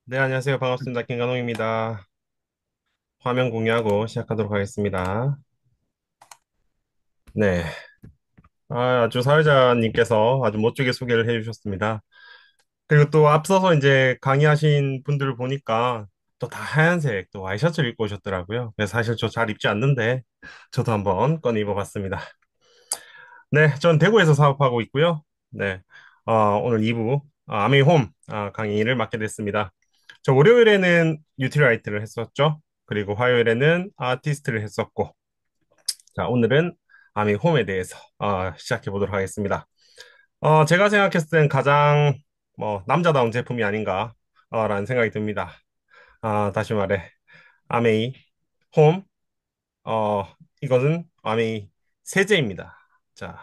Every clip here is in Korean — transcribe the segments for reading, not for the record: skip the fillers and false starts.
네, 안녕하세요. 반갑습니다. 김간호입니다. 화면 공유하고 시작하도록 하겠습니다. 네. 아주 사회자님께서 아주 멋지게 소개를 해주셨습니다. 그리고 또 앞서서 이제 강의하신 분들을 보니까 또 다 하얀색 또 와이셔츠를 입고 오셨더라고요. 그래서 사실 저 잘 입지 않는데 저도 한번 꺼내 입어봤습니다. 네, 전 대구에서 사업하고 있고요. 네. 오늘 2부 아메이홈 강의를 맡게 됐습니다. 저 월요일에는 뉴트리라이트를 했었죠. 그리고 화요일에는 아티스트를 했었고, 자, 오늘은 아메이홈에 대해서 시작해 보도록 하겠습니다. 제가 생각했을 땐 가장 남자다운 제품이 아닌가 라는 생각이 듭니다. 다시 말해 아메이 홈 어, 이것은 아메이 세제입니다. 자,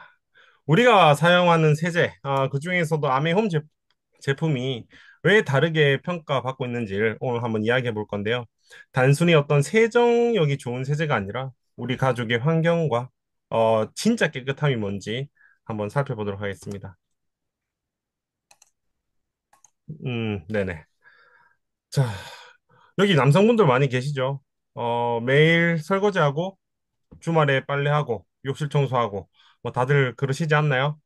우리가 사용하는 세제, 그 중에서도 아메홈 제품이 왜 다르게 평가받고 있는지를 오늘 한번 이야기해 볼 건데요. 단순히 어떤 세정력이 좋은 세제가 아니라 우리 가족의 환경과 진짜 깨끗함이 뭔지 한번 살펴보도록 하겠습니다. 네네. 자, 여기 남성분들 많이 계시죠? 매일 설거지하고 주말에 빨래하고 욕실 청소하고 뭐 다들 그러시지 않나요?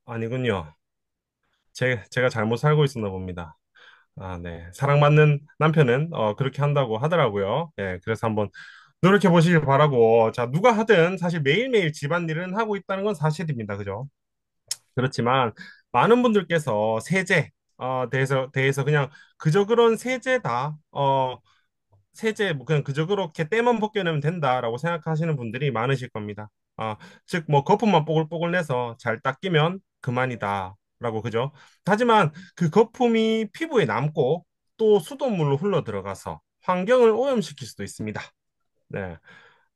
아니군요. 제가 잘못 살고 있었나 봅니다. 네. 사랑받는 남편은 그렇게 한다고 하더라고요. 예, 그래서 한번 노력해 보시길 바라고. 자, 누가 하든 사실 매일매일 집안일은 하고 있다는 건 사실입니다. 그죠? 그렇지만 많은 분들께서 세제 대해서 그냥 그저 그런 세제다. 세제 뭐 그냥 그저 그렇게 때만 벗겨내면 된다라고 생각하시는 분들이 많으실 겁니다. 즉 뭐 거품만 뽀글뽀글 내서 잘 닦이면 그만이다라고 그죠? 하지만 그 거품이 피부에 남고 또 수돗물로 흘러 들어가서 환경을 오염시킬 수도 있습니다. 네.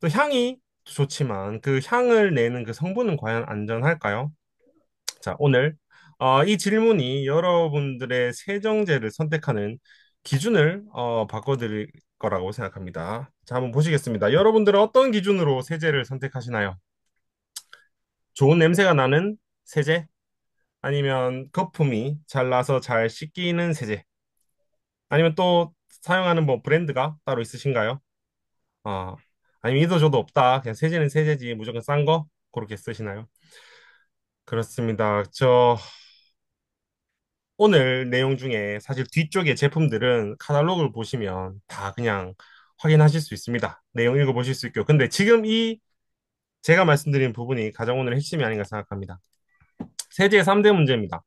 또 향이 좋지만 그 향을 내는 그 성분은 과연 안전할까요? 자, 오늘 이 질문이 여러분들의 세정제를 선택하는 기준을 바꿔드릴 거라고 생각합니다. 자, 한번 보시겠습니다. 여러분들은 어떤 기준으로 세제를 선택하시나요? 좋은 냄새가 나는 세제? 아니면 거품이 잘 나서 잘 씻기는 세제? 아니면 또 사용하는 뭐 브랜드가 따로 있으신가요? 아, 아니면 이도 저도 없다. 그냥 세제는 세제지 무조건 싼 거? 그렇게 쓰시나요? 그렇습니다. 오늘 내용 중에 사실 뒤쪽에 제품들은 카탈로그를 보시면 다 그냥 확인하실 수 있습니다. 내용 읽어보실 수 있고. 근데 지금 이 제가 말씀드린 부분이 가장 오늘 핵심이 아닌가 생각합니다. 세제 3대 문제입니다.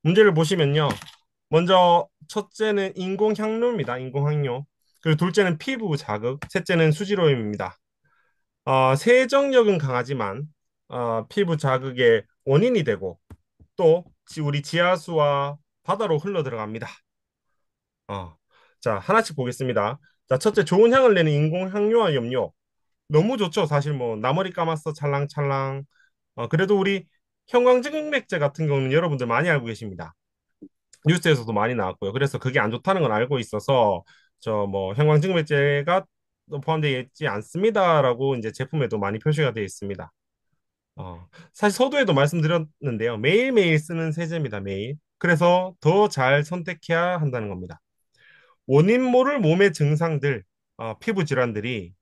문제를 보시면요. 먼저 첫째는 인공향료입니다. 인공향료. 그리고 둘째는 피부 자극, 셋째는 수지로입니다. 세정력은 강하지만 피부 자극의 원인이 되고 또 우리 지하수와 바다로 흘러 들어갑니다. 어. 자, 하나씩 보겠습니다. 자, 첫째, 좋은 향을 내는 인공향료와 염료. 너무 좋죠. 사실 뭐, 나머리 감았어, 찰랑찰랑. 그래도 우리 형광증맥제 같은 경우는 여러분들 많이 알고 계십니다. 뉴스에서도 많이 나왔고요. 그래서 그게 안 좋다는 건 알고 있어서, 저 뭐, 형광증맥제가 포함되어 있지 않습니다라고 이제 제품에도 많이 표시가 되어 있습니다. 사실 서두에도 말씀드렸는데요. 매일매일 쓰는 세제입니다, 매일. 그래서 더 잘 선택해야 한다는 겁니다. 원인 모를 몸의 증상들, 피부 질환들이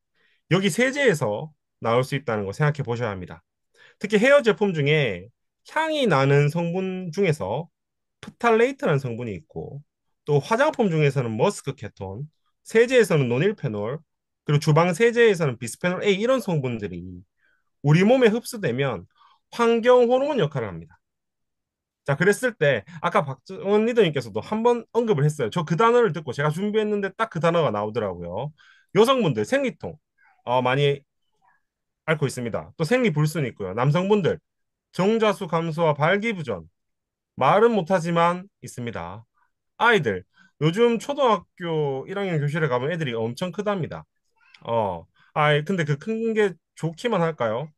여기 세제에서 나올 수 있다는 거 생각해 보셔야 합니다. 특히 헤어 제품 중에 향이 나는 성분 중에서 프탈레이트라는 성분이 있고 또 화장품 중에서는 머스크 케톤, 세제에서는 노닐페놀, 그리고 주방 세제에서는 비스페놀 A 이런 성분들이 우리 몸에 흡수되면 환경 호르몬 역할을 합니다. 자, 그랬을 때 아까 박정원 리더님께서도 한 번 언급을 했어요. 저 그 단어를 듣고 제가 준비했는데 딱 그 단어가 나오더라고요. 여성분들 생리통 많이 앓고 있습니다. 또 생리불순이 있고요. 남성분들 정자수 감소와 발기부전 말은 못하지만 있습니다. 아이들 요즘 초등학교 1학년 교실에 가면 애들이 엄청 크답니다. 근데 그 큰 게 좋기만 할까요?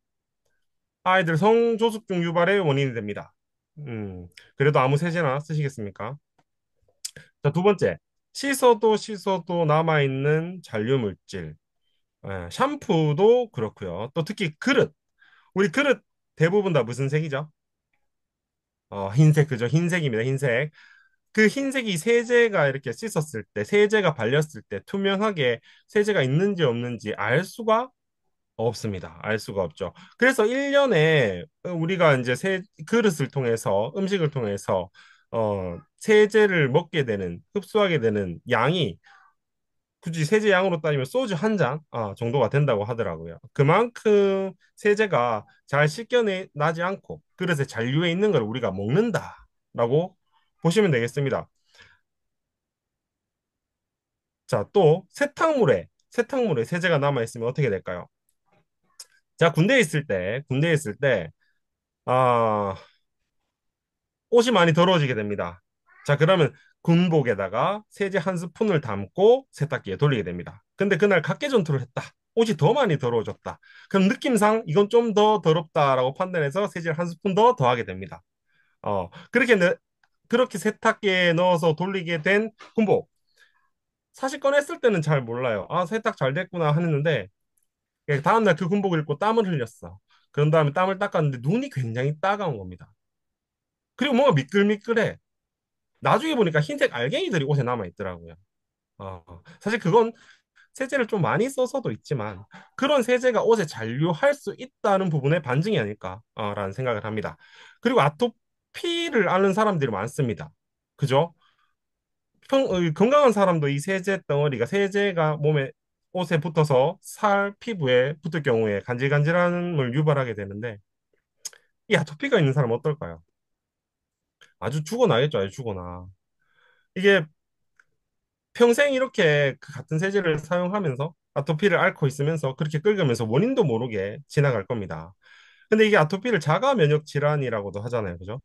아이들 성조숙중 유발의 원인이 됩니다. 그래도 아무 세제나 쓰시겠습니까? 자, 두 번째. 씻어도 남아있는 잔류물질. 샴푸도 그렇고요. 또 특히 그릇. 우리 그릇 대부분 다 무슨 색이죠? 흰색, 그죠? 흰색입니다. 흰색. 그 흰색이 세제가 이렇게 씻었을 때, 세제가 발렸을 때 투명하게 세제가 있는지 없는지 알 수가 없습니다. 알 수가 없죠. 그래서 1년에 우리가 이제 그릇을 통해서 음식을 통해서 세제를 먹게 되는 흡수하게 되는 양이 굳이 세제 양으로 따지면 소주 한 잔 정도가 된다고 하더라고요. 그만큼 세제가 잘 씻겨나지 않고 그릇에 잔류해 있는 걸 우리가 먹는다라고 보시면 되겠습니다. 자, 또 세탁물에 세제가 남아 있으면 어떻게 될까요? 자, 군대에 있을 때 아, 옷이 많이 더러워지게 됩니다. 자, 그러면 군복에다가 세제 한 스푼을 담고 세탁기에 돌리게 됩니다. 근데 그날 각계 전투를 했다. 옷이 더 많이 더러워졌다. 그럼 느낌상 이건 좀 더 더럽다라고 판단해서 세제를 한 스푼 더 더하게 됩니다. 그렇게 세탁기에 넣어서 돌리게 된 군복. 사실 꺼냈을 때는 잘 몰라요. 아, 세탁 잘 됐구나 하는데 다음날 그 군복을 입고 땀을 흘렸어. 그런 다음에 땀을 닦았는데 눈이 굉장히 따가운 겁니다. 그리고 뭔가 미끌미끌해. 나중에 보니까 흰색 알갱이들이 옷에 남아 있더라고요. 사실 그건 세제를 좀 많이 써서도 있지만 그런 세제가 옷에 잔류할 수 있다는 부분의 반증이 아닐까라는 생각을 합니다. 그리고 아토피를 앓는 사람들이 많습니다. 그죠? 건강한 사람도 이 세제 덩어리가 세제가 몸에 옷에 붙어서 피부에 붙을 경우에 간질간질함을 유발하게 되는데 이 아토피가 있는 사람은 어떨까요? 아주 죽어나겠죠, 아주 죽어나. 이게 평생 이렇게 그 같은 세제를 사용하면서 아토피를 앓고 있으면서 그렇게 긁으면서 원인도 모르게 지나갈 겁니다. 근데 이게 아토피를 자가 면역 질환이라고도 하잖아요. 그죠?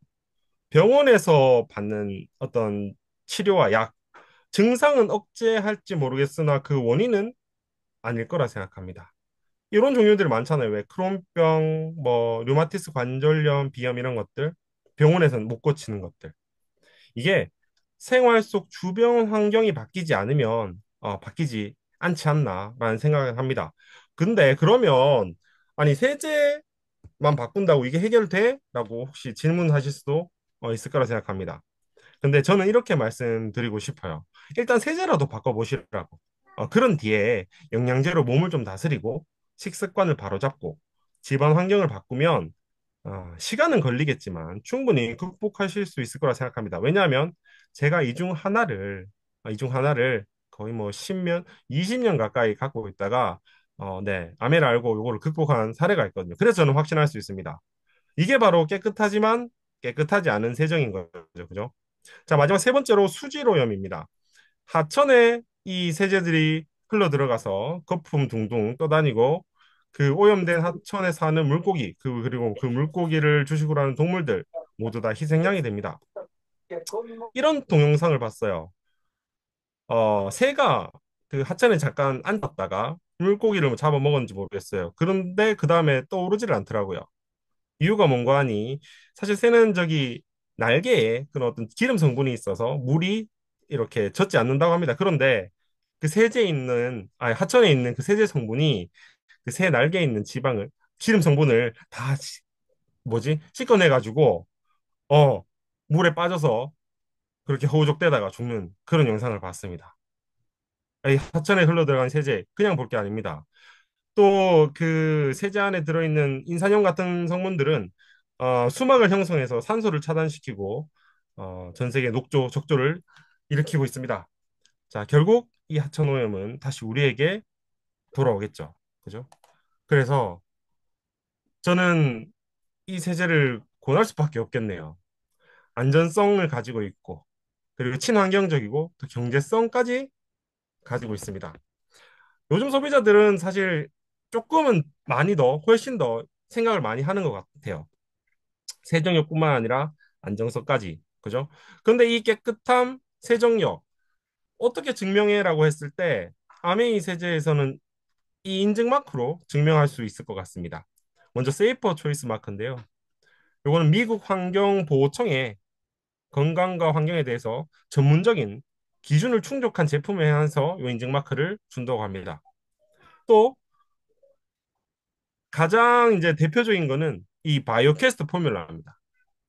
병원에서 받는 어떤 치료와 약, 증상은 억제할지 모르겠으나 그 원인은 아닐 거라 생각합니다. 이런 종류들이 많잖아요. 왜 크론병, 뭐 류마티스 관절염, 비염 이런 것들 병원에서는 못 고치는 것들. 이게 생활 속 주변 환경이 바뀌지 않으면 바뀌지 않지 않나라는 생각을 합니다. 근데 그러면 아니 세제만 바꾼다고 이게 해결돼? 라고 혹시 질문하실 수도 있을 거라 생각합니다. 근데 저는 이렇게 말씀드리고 싶어요. 일단 세제라도 바꿔보시라고. 그런 뒤에 영양제로 몸을 좀 다스리고 식습관을 바로잡고 집안 환경을 바꾸면 시간은 걸리겠지만 충분히 극복하실 수 있을 거라 생각합니다. 왜냐하면 제가 이 중 하나를 거의 뭐 10년, 20년 가까이 갖고 있다가 네, 아메를 알고 이거를 극복한 사례가 있거든요. 그래서 저는 확신할 수 있습니다. 이게 바로 깨끗하지만 깨끗하지 않은 세정인 거죠. 그죠? 자, 마지막 세 번째로 수질오염입니다. 하천에 이 세제들이 흘러 들어가서 거품 둥둥 떠다니고 그 오염된 하천에 사는 물고기 그리고 그 물고기를 주식으로 하는 동물들 모두 다 희생양이 됩니다. 이런 동영상을 봤어요. 새가 그 하천에 잠깐 앉았다가 물고기를 잡아 먹었는지 모르겠어요. 그런데 그 다음에 떠오르지를 않더라고요. 이유가 뭔가 하니 사실 새는 저기 날개에 그런 어떤 기름 성분이 있어서 물이 이렇게 젖지 않는다고 합니다. 그런데 그 세제에 있는 하천에 있는 그 세제 성분이 그 새 날개에 있는 지방을 기름 성분을 다 뭐지 씻어내 가지고 어 물에 빠져서 그렇게 허우적대다가 죽는 그런 영상을 봤습니다. 이 하천에 흘러 들어간 세제 그냥 볼 게 아닙니다. 또 그 세제 안에 들어있는 인산염 같은 성분들은 수막을 형성해서 산소를 차단시키고 전 세계 녹조, 적조를 일으키고 있습니다. 자, 결국 이 하천오염은 다시 우리에게 돌아오겠죠. 그죠? 그래서 저는 이 세제를 권할 수밖에 없겠네요. 안전성을 가지고 있고 그리고 친환경적이고 또 경제성까지 가지고 있습니다. 요즘 소비자들은 사실 조금은 많이 더 훨씬 더 생각을 많이 하는 것 같아요. 세정력뿐만 아니라 안정성까지. 그죠? 근데 이 깨끗함, 세정력 어떻게 증명해라고 했을 때 아메이 세제에서는 이 인증 마크로 증명할 수 있을 것 같습니다. 먼저 세이퍼 초이스 마크인데요. 이거는 미국 환경보호청의 건강과 환경에 대해서 전문적인 기준을 충족한 제품에 한해서 이 인증 마크를 준다고 합니다. 또 가장 이제 대표적인 거는 이 바이오캐스트 포뮬러입니다.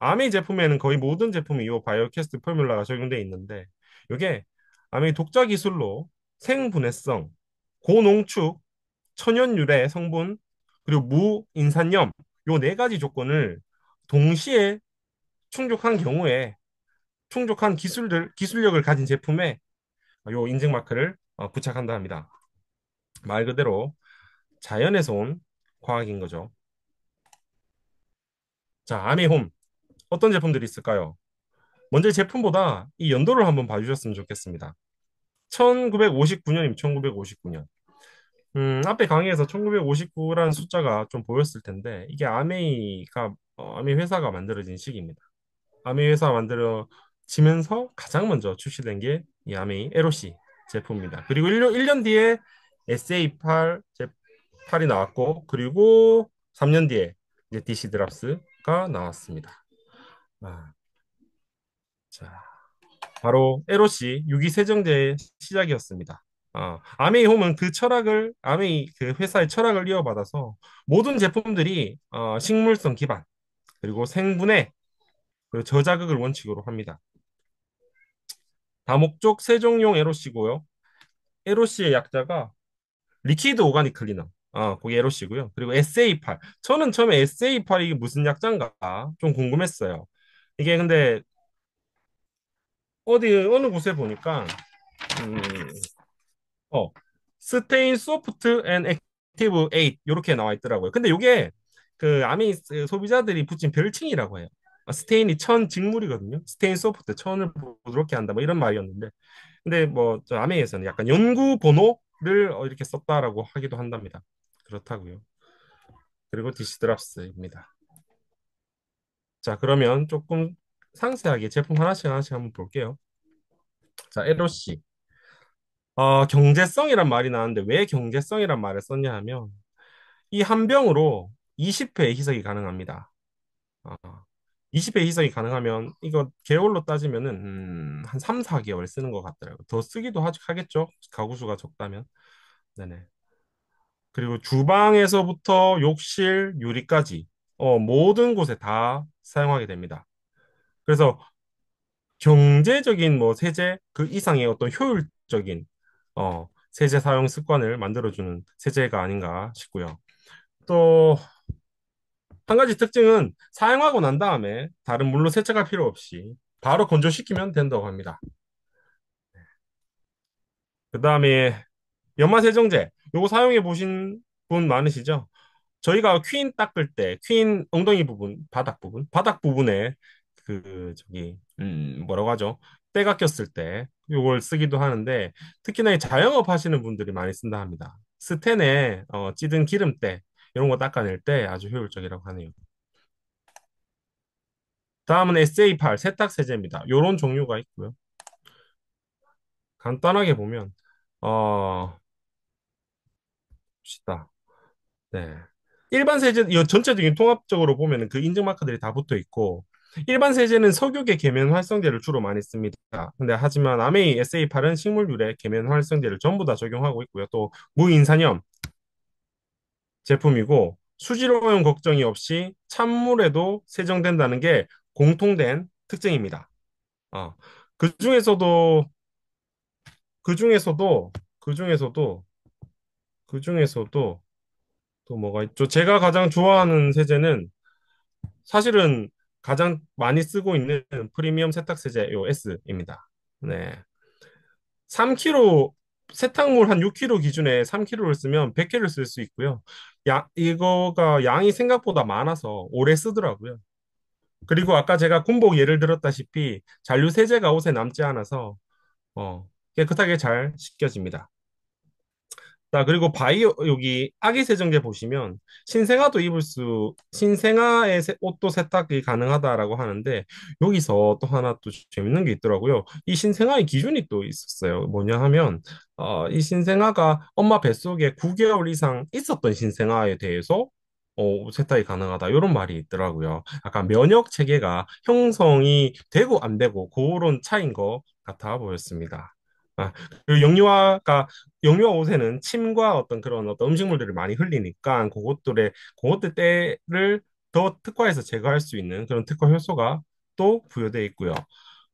아메이 제품에는 거의 모든 제품이 이 바이오캐스트 포뮬러가 적용되어 있는데 이게 아메이 독자 기술로 생분해성, 고농축, 천연 유래 성분 그리고 무인산염 요 네 가지 조건을 동시에 충족한 경우에 충족한 기술력을 가진 제품에 요 인증 마크를 부착한다 합니다. 말 그대로 자연에서 온 과학인 거죠. 자, 아미홈 어떤 제품들이 있을까요? 먼저 제품보다 이 연도를 한번 봐주셨으면 좋겠습니다. 1959년이면 1959년. 앞에 강의에서 1959라는 숫자가 좀 보였을 텐데 이게 아메이 회사가 만들어진 시기입니다. 아메이 회사가 만들어지면서 가장 먼저 출시된 게 이 아메이 LOC 제품입니다. 그리고 1년 뒤에 SA8 8이 나왔고 그리고 3년 뒤에 이제 DC 드랍스가 나왔습니다. 아, 자, 바로 LOC 유기세정제의 시작이었습니다. 아메이 홈은 아메이 그 회사의 철학을 이어받아서 모든 제품들이 식물성 기반, 그리고 생분해, 그리고 저자극을 원칙으로 합니다. 다목적 세정용 LOC고요. LOC의 약자가 리퀴드 오가닉 클리너. 그게 LOC고요. 그리고 SA8. 저는 처음에 SA8이 이게 무슨 약자인가 좀 궁금했어요. 이게 근데 어느 곳에 보니까 음, 어, 스테인 소프트 앤 액티브 8 이렇게 나와 있더라고요. 근데 이게 그 아미 소비자들이 붙인 별칭이라고 해요. 스테인이 천 직물이거든요. 스테인 소프트 천을 부드럽게 한다 뭐 이런 말이었는데 근데 뭐 저 아메이에서는 약간 연구 번호를 이렇게 썼다라고 하기도 한답니다. 그렇다고요. 그리고 디시드랍스입니다. 자, 그러면 조금 상세하게 제품 하나씩 하나씩 한번 볼게요. 자, LOC. 경제성이란 말이 나왔는데 왜 경제성이란 말을 썼냐 하면 이 한 병으로 20회 희석이 가능합니다. 어, 20회 희석이 가능하면 이거 개월로 따지면은 한 3, 4개월 쓰는 것 같더라고요. 더 쓰기도 하겠죠. 가구 수가 적다면. 네네. 그리고 주방에서부터 욕실, 유리까지 모든 곳에 다 사용하게 됩니다. 그래서 경제적인 뭐 세제 그 이상의 어떤 효율적인 세제 사용 습관을 만들어주는 세제가 아닌가 싶고요. 또 한 가지 특징은 사용하고 난 다음에 다른 물로 세척할 필요 없이 바로 건조시키면 된다고 합니다. 그 다음에 연마세정제 요거 사용해 보신 분 많으시죠? 저희가 퀸 닦을 때 퀸 엉덩이 부분, 바닥 부분에 그 저기 뭐라고 하죠? 때가 꼈을 때 요걸 쓰기도 하는데 특히나 이 자영업 하시는 분들이 많이 쓴다 합니다. 스텐에 찌든 기름때 이런 거 닦아낼 때 아주 효율적이라고 하네요. 다음은 SA8 세탁 세제입니다. 요런 종류가 있고요. 간단하게 보면 봅시다. 네. 일반 세제, 이 전체적인 통합적으로 보면 그 인증 마크들이 다 붙어 있고, 일반 세제는 석유계 계면 활성제를 주로 많이 씁니다. 근데 하지만 아메이 SA8은 식물 유래 계면 활성제를 전부 다 적용하고 있고요. 또 무인산염 제품이고, 수질 오염 걱정이 없이 찬물에도 세정된다는 게 공통된 특징입니다. 어, 그 중에서도, 그 중에서도, 그 중에서도, 그 중에서도 또 뭐가 있죠? 제가 가장 좋아하는 세제는 사실은 가장 많이 쓰고 있는 프리미엄 세탁세제 요 S입니다. 네. 3kg 세탁물 한 6kg 기준에 3kg를 쓰면 100개를 쓸 수 있고요. 이거가 양이 생각보다 많아서 오래 쓰더라고요. 그리고 아까 제가 군복 예를 들었다시피 잔류 세제가 옷에 남지 않아서 깨끗하게 잘 씻겨집니다. 자, 그리고 여기 아기 세정제 보시면 신생아의 옷도 세탁이 가능하다라고 하는데 여기서 또 하나 또 재밌는 게 있더라고요. 이 신생아의 기준이 또 있었어요. 뭐냐 하면 이 신생아가 엄마 뱃속에 9개월 이상 있었던 신생아에 대해서 세탁이 가능하다 이런 말이 있더라고요. 약간 면역 체계가 형성이 되고 안 되고 그런 차이인 것 같아 보였습니다. 그리고 영유아 옷에는 침과 어떤 그런 어떤 음식물들을 많이 흘리니까 그것들 때를 더 특화해서 제거할 수 있는 그런 특화 효소가 또 부여되어 있고요.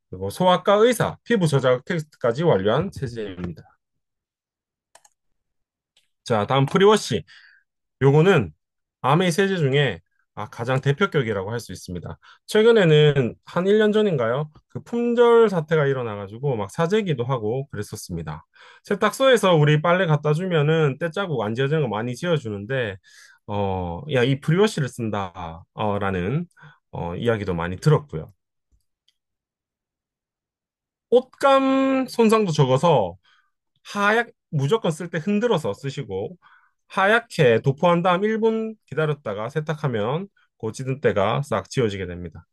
그리고 소아과 의사, 피부 저자극 테스트까지 완료한 세제입니다. 자, 다음 프리워시. 요거는 아메이 세제 중에 가장 대표격이라고 할 수 있습니다. 최근에는 한 1년 전인가요? 그 품절 사태가 일어나가지고 막 사재기도 하고 그랬었습니다. 세탁소에서 우리 빨래 갖다 주면은 때자국 안 지워지는 거 많이 지워주는데, 야, 이 프리워시를 쓴다, 라는, 이야기도 많이 들었고요. 옷감 손상도 적어서 무조건 쓸 때 흔들어서 쓰시고, 하얗게 도포한 다음 1분 기다렸다가 세탁하면 고지든 때가 싹 지워지게 됩니다.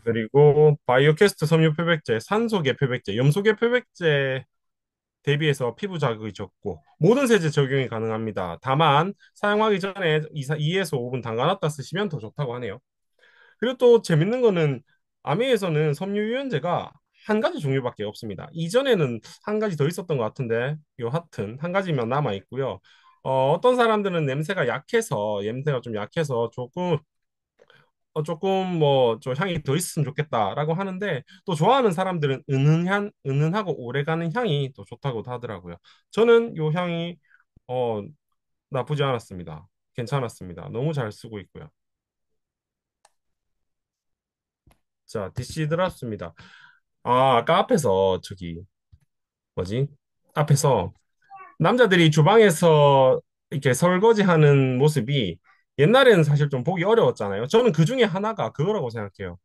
그리고 바이오캐스트 섬유 표백제, 산소계 표백제, 염소계 표백제 대비해서 피부 자극이 적고 모든 세제 적용이 가능합니다. 다만 사용하기 전에 2에서 5분 담가놨다 쓰시면 더 좋다고 하네요. 그리고 또 재밌는 거는 아메에서는 섬유 유연제가 한 가지 종류밖에 없습니다. 이전에는 한 가지 더 있었던 것 같은데 요 하여튼 한 가지만 남아 있고요. 어떤 사람들은 냄새가 좀 약해서 조금 뭐 좀 향이 더 있으면 좋겠다라고 하는데 또 좋아하는 사람들은 은은하고 오래가는 향이 또 좋다고도 하더라고요. 저는 요 향이 어 나쁘지 않았습니다. 괜찮았습니다. 너무 잘 쓰고 있고요. 자, 디시드랍스입니다. 아까 앞에서 저기 뭐지? 앞에서 남자들이 주방에서 이렇게 설거지하는 모습이 옛날에는 사실 좀 보기 어려웠잖아요. 저는 그 중에 하나가 그거라고 생각해요.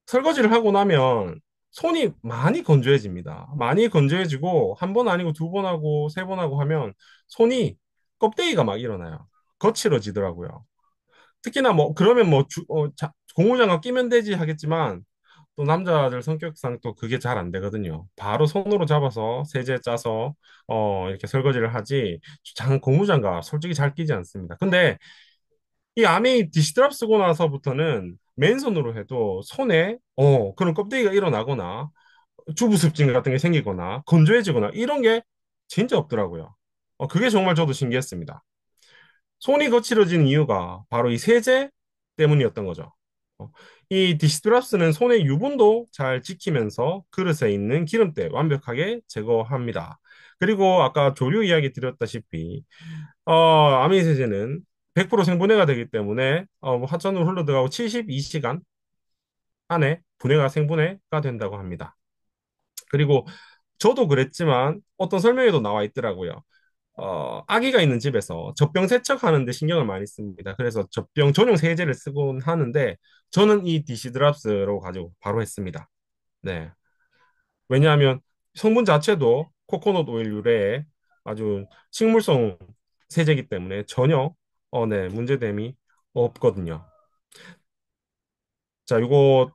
설거지를 하고 나면 손이 많이 건조해집니다. 많이 건조해지고 한 번 아니고 두 번 하고 세 번 하고 하면 손이 껍데기가 막 일어나요. 거칠어지더라고요. 특히나 뭐 그러면 뭐 고무장갑 끼면 되지 하겠지만 또 남자들 성격상 또 그게 잘 안 되거든요. 바로 손으로 잡아서 세제 짜서 이렇게 설거지를 하지 장 고무장갑 솔직히 잘 끼지 않습니다. 근데 이 아메이 디시드랍 쓰고 나서부터는 맨손으로 해도 손에 그런 껍데기가 일어나거나 주부습진 같은 게 생기거나 건조해지거나 이런 게 진짜 없더라고요. 그게 정말 저도 신기했습니다. 손이 거칠어진 이유가 바로 이 세제 때문이었던 거죠. 어, 이 디시드랍스는 손의 유분도 잘 지키면서 그릇에 있는 기름때 완벽하게 제거합니다. 그리고 아까 조류 이야기 드렸다시피 아미 세제는 100% 생분해가 되기 때문에 하천으로 흘러들어가고 72시간 안에 생분해가 된다고 합니다. 그리고 저도 그랬지만 어떤 설명에도 나와 있더라고요. 아기가 있는 집에서 젖병 세척하는 데 신경을 많이 씁니다. 그래서 젖병 전용 세제를 쓰곤 하는데 저는 이 디시드랍스로 가지고 바로 했습니다. 네. 왜냐하면 성분 자체도 코코넛 오일 유래의 아주 식물성 세제이기 때문에 전혀 네, 문제됨이 없거든요. 자, 요거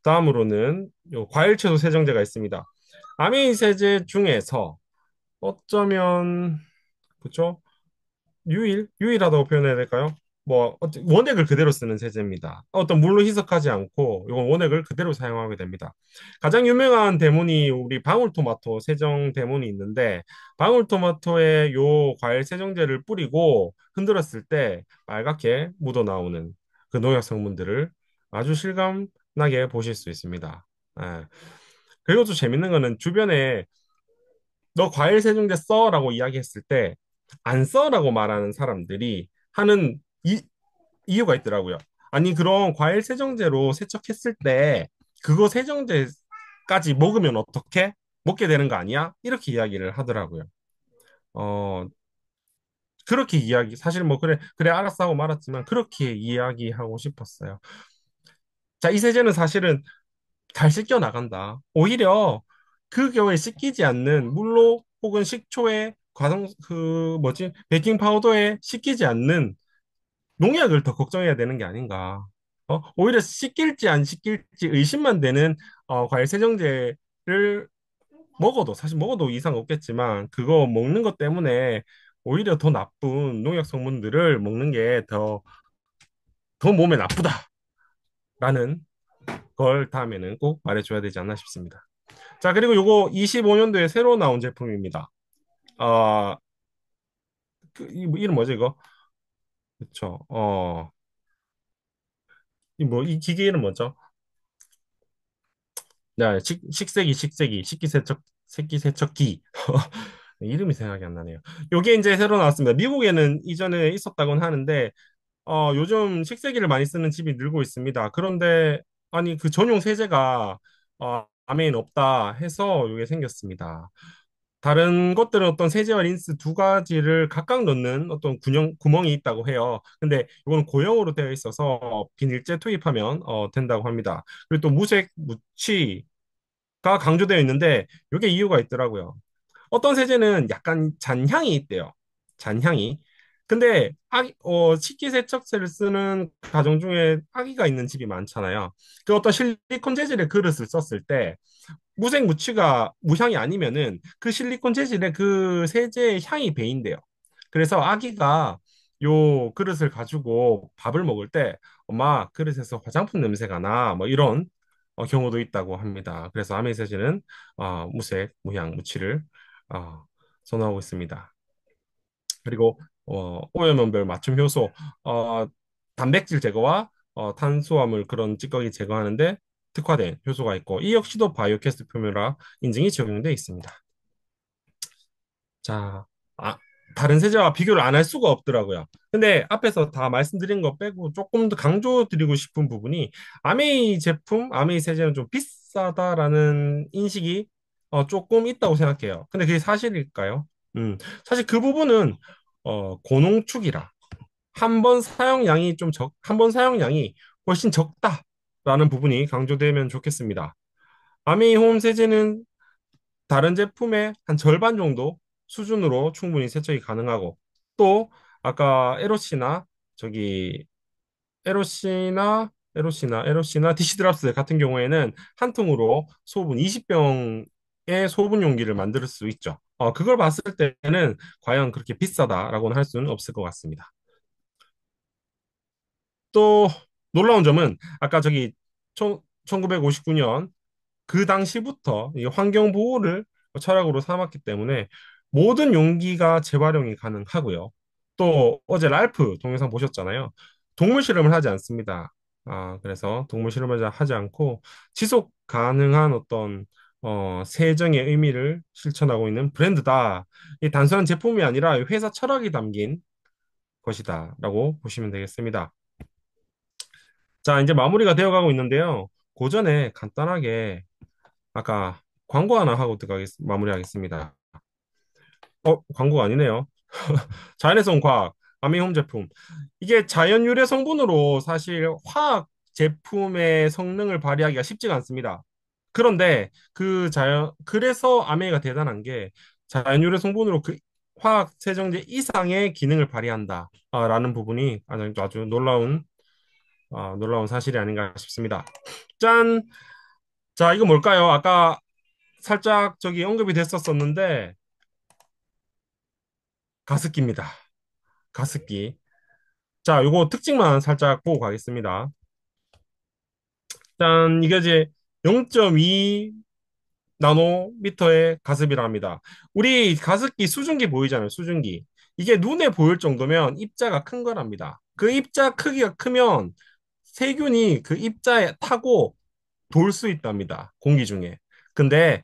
다음으로는 요 과일 채소 세정제가 있습니다. 아미 세제 중에서 어쩌면 그쵸? 유일하다고 표현해야 될까요? 원액을 그대로 쓰는 세제입니다. 어떤 물로 희석하지 않고 이건 원액을 그대로 사용하게 됩니다. 가장 유명한 대문이 우리 방울토마토 세정 대문이 있는데 방울토마토에 요 과일 세정제를 뿌리고 흔들었을 때 빨갛게 묻어 나오는 그 농약 성분들을 아주 실감나게 보실 수 있습니다. 예. 그리고 또 재밌는 거는 주변에 너 과일 세정제 써라고 이야기했을 때 안 써라고 말하는 사람들이 하는 이유가 있더라고요. 아니, 그럼 과일 세정제로 세척했을 때 그거 세정제까지 먹으면 어떻게? 먹게 되는 거 아니야? 이렇게 이야기를 하더라고요. 어, 사실 뭐 그래 알았어 하고 말았지만 그렇게 이야기하고 싶었어요. 자, 이 세제는 사실은 잘 씻겨 나간다. 오히려 그 경우에 씻기지 않는 물로 혹은 식초에 베이킹 파우더에 씻기지 않는 농약을 더 걱정해야 되는 게 아닌가. 오히려 씻길지 안 씻길지 의심만 되는 과일 세정제를 사실 먹어도 이상 없겠지만 그거 먹는 것 때문에 오히려 더 나쁜 농약 성분들을 먹는 게 더 몸에 나쁘다라는 걸 다음에는 꼭 말해줘야 되지 않나 싶습니다. 자, 그리고 요거 25년도에 새로 나온 제품입니다. 어, 이름 뭐지, 이거? 그쵸. 이 기계는 뭐죠? 네, 식기세척기. 이름이 생각이 안 나네요. 요게 이제 새로 나왔습니다. 미국에는 이전에 있었다고는 하는데, 요즘 식세기를 많이 쓰는 집이 늘고 있습니다. 그런데, 아니, 그 전용 세제가, 아메인 없다 해서 요게 생겼습니다. 다른 것들은 어떤 세제와 린스 두 가지를 각각 넣는 어떤 구멍이 있다고 해요. 근데 이거는 고형으로 되어 있어서 비닐재 투입하면 된다고 합니다. 그리고 또 무색 무취가 강조되어 있는데 이게 이유가 있더라고요. 어떤 세제는 약간 잔향이 있대요. 잔향이. 근데 식기세척제를 쓰는 가정 중에 아기가 있는 집이 많잖아요. 그 어떤 실리콘 재질의 그릇을 썼을 때 무색 무취가 무향이 아니면은 그 실리콘 재질에 그 세제의 향이 배인대요. 그래서 아기가 요 그릇을 가지고 밥을 먹을 때 엄마 그릇에서 화장품 냄새가 나 뭐 이런 경우도 있다고 합니다. 그래서 아메이 세제는 무색 무향 무취를 어, 선호하고 있습니다. 그리고 오염원별 맞춤 효소 어, 단백질 제거와 탄수화물 그런 찌꺼기 제거하는데 특화된 효소가 있고 이 역시도 바이오캐스트 표면화 인증이 적용되어 있습니다. 자, 아, 다른 세제와 비교를 안 할 수가 없더라고요. 근데 앞에서 다 말씀드린 거 빼고 조금 더 강조드리고 싶은 부분이 아메이 제품, 아메이 세제는 좀 비싸다라는 인식이 조금 있다고 생각해요. 근데 그게 사실일까요? 사실 그 부분은 고농축이라 한 번 사용량이 훨씬 적다라는 부분이 강조되면 좋겠습니다. 아메이 홈 세제는 다른 제품의 한 절반 정도 수준으로 충분히 세척이 가능하고 또 아까 저기 에로시나 디시드랍스 같은 경우에는 한 통으로 소분 20병의 소분 용기를 만들 수 있죠. 그걸 봤을 때는 과연 그렇게 비싸다라고는 할 수는 없을 것 같습니다. 또 놀라운 점은 아까 저기 1959년 그 당시부터 이 환경 보호를 철학으로 삼았기 때문에 모든 용기가 재활용이 가능하고요. 또 어제 랄프 동영상 보셨잖아요. 동물 실험을 하지 않습니다. 그래서 동물 실험을 하지 않고 지속 가능한 어떤 세정의 의미를 실천하고 있는 브랜드다. 이 단순한 제품이 아니라 회사 철학이 담긴 것이다라고 보시면 되겠습니다. 자, 이제 마무리가 되어 가고 있는데요. 그 전에 간단하게 아까 광고 하나 하고 마무리하겠습니다. 광고가 아니네요. 자연에서 온 과학, 아미홈 제품. 이게 자연 유래 성분으로 사실 화학 제품의 성능을 발휘하기가 쉽지가 않습니다. 그런데 그래서 아메이가 대단한 게 자연 유래 성분으로 그 화학 세정제 이상의 기능을 발휘한다라는 부분이 아주 놀라운 사실이 아닌가 싶습니다. 짠! 자, 이거 뭘까요? 아까 살짝 저기 언급이 됐었었는데 가습기입니다. 가습기. 자, 요거 특징만 살짝 보고 가겠습니다. 짠, 이게 이제 0.2 나노미터의 가습이라 합니다. 우리 가습기 수증기 보이잖아요, 수증기. 이게 눈에 보일 정도면 입자가 큰 거랍니다. 그 입자 크기가 크면 세균이 그 입자에 타고 돌 수 있답니다. 공기 중에. 근데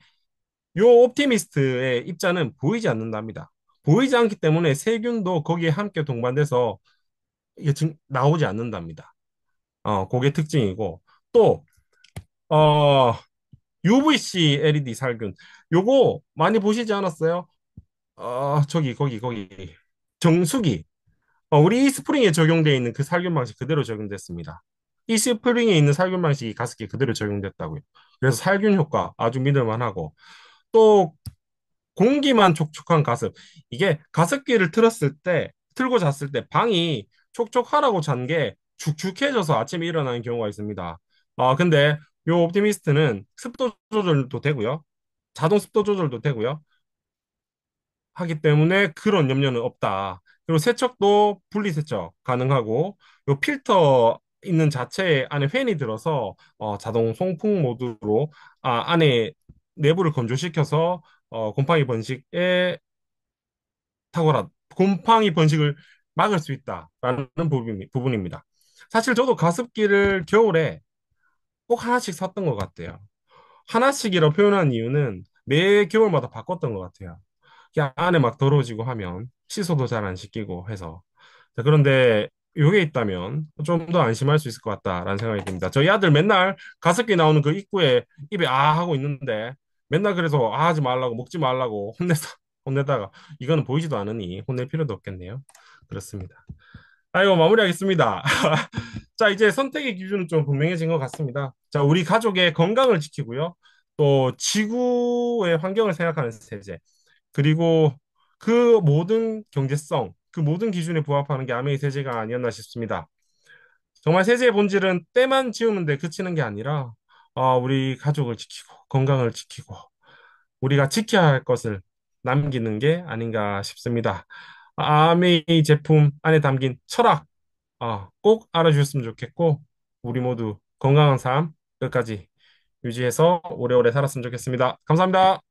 요 옵티미스트의 입자는 보이지 않는답니다. 보이지 않기 때문에 세균도 거기에 함께 동반돼서 이게 나오지 않는답니다. 그게 특징이고 또 어, UVC LED 살균 요거 많이 보시지 않았어요? 거기 정수기 우리 이스프링에 적용되어 있는 그 살균 방식 그대로 적용됐습니다. 이스프링에 있는 살균 방식이 가습기에 그대로 적용됐다고요. 그래서 살균 효과 아주 믿을만하고 또 공기만 촉촉한 가습. 이게 가습기를 틀고 잤을 때 방이 촉촉하라고 잔 게 축축해져서 아침에 일어나는 경우가 있습니다. 근데 요 옵티미스트는 습도 조절도 되고요. 자동 습도 조절도 되고요. 하기 때문에 그런 염려는 없다. 그리고 세척도 분리 세척 가능하고 요 필터 있는 자체 안에 팬이 들어서 자동 송풍 모드로 안에 내부를 건조시켜서 곰팡이 번식에 곰팡이 번식을 막을 수 있다라는 부분입니다. 사실 저도 가습기를 겨울에 꼭 하나씩 샀던 것 같아요. 하나씩이라 표현한 이유는 매 겨울마다 바꿨던 것 같아요. 그냥 안에 막 더러워지고 하면 씻어도 잘 안 씻기고 해서. 자, 그런데 요게 있다면 좀 더 안심할 수 있을 것 같다라는 생각이 듭니다. 저희 아들 맨날 가습기 나오는 그 입구에 입에 아 하고 있는데 맨날 그래서 아 하지 말라고 먹지 말라고 혼내다가 이거는 보이지도 않으니 혼낼 필요도 없겠네요. 그렇습니다. 아이고 마무리하겠습니다. 자, 이제 선택의 기준은 좀 분명해진 것 같습니다. 자, 우리 가족의 건강을 지키고요. 또 지구의 환경을 생각하는 세제. 그리고 그 모든 경제성, 그 모든 기준에 부합하는 게 아메이 세제가 아니었나 싶습니다. 정말 세제의 본질은 때만 지우는 데 그치는 게 아니라 우리 가족을 지키고 건강을 지키고 우리가 지켜야 할 것을 남기는 게 아닌가 싶습니다. 아메이 제품 안에 담긴 철학 꼭 알아주셨으면 좋겠고 우리 모두 건강한 삶 끝까지 유지해서 오래오래 살았으면 좋겠습니다. 감사합니다.